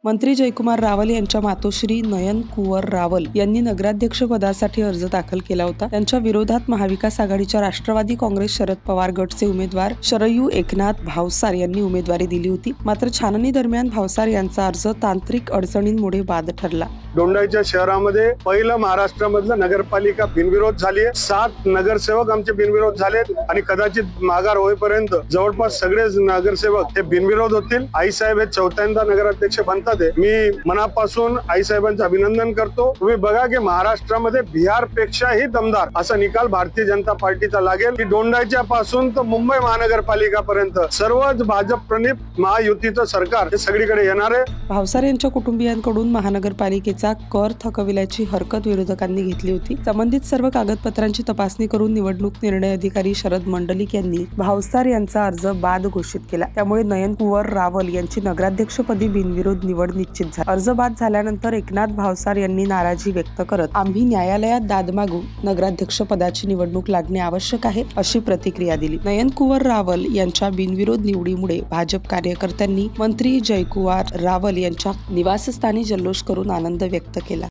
मंत्री जयकुमार रावल यांच्या मातोश्री नयन कुंवर रावल यांनी नगराध्यक्ष पदासाठी अर्ज दाखल केला होता। त्यांच्या विरोधात महाविकास आघाडीच्या राष्ट्रवादी काँग्रेस शरद पवार गटचे उमेदवार शरयू एकनाथ भावसार यांनी उमेदवारी दिली होती। मात्र छाननी दरम्यान भावसार यांचा अर्ज तांत्रिक अडचणींमुळे बाद ठरला। दोंडाईच्या शहरामध्ये पहिलं महाराष्ट्रामधलं नगरपालिका बिनविरोध झाली आहे। 7 नगरसेवक आमचे बिनविरोध झालेत आणि कदाचित माघार होईपर्यंत जवळपास सगळेच नगरसेवक हे बिनविरोध होतील। आईसाहेब हे 4थ्यांदा नगराध्यक्ष बनतात। मी मनापासून आईसाहेबांचं अभिनंदन करतो। तुम्ही बघा की महाराष्ट्रामध्ये बिहार पेक्षाही दमदार असा निकाल भारतीय जनता पार्टीचा लागेल की दोंडाईच्या पासून तर मुंबई महानगरपालिका पर्यंत सर्वच भाजप प्रणित महायुतीचं सरकार हे सगळीकडे येणार आहे। भावसार यांच्या कुटुंबियांकडून महानगरपालिकेचा कर थकविल्याची हरकत विरोधकांनी घेतली होती। संबंधित सर्व कागदपत्रांची तपासणी करून निवडणूक निर्णय अधिकारी शरद मंडलिक यांनी भावसार यांचा अर्ज बाद घोषित केला। त्यामुळे नयन कुंवर रावल यांची नगराध्यक्षपदी बिनविरोध निवड निश्चित झाली। अर्ज बाद झाल्यानंतर एकनाथ भावसार यांनी नाराजी व्यक्त करत आम्ही न्यायालयात दाद मागू, नगराध्यक्ष पदाची निवडणूक लागणे आवश्यक आहे अशी प्रतिक्रिया दिली। नयन कुंवर रावल यांच्या बिनविरोध निवडीमुळे भाजप कार्यकर्त्यांनी मंत्री जयकुमार रावल यांच्या निवासस्थानी जल्लोष करून आनंद व्यक्त केला।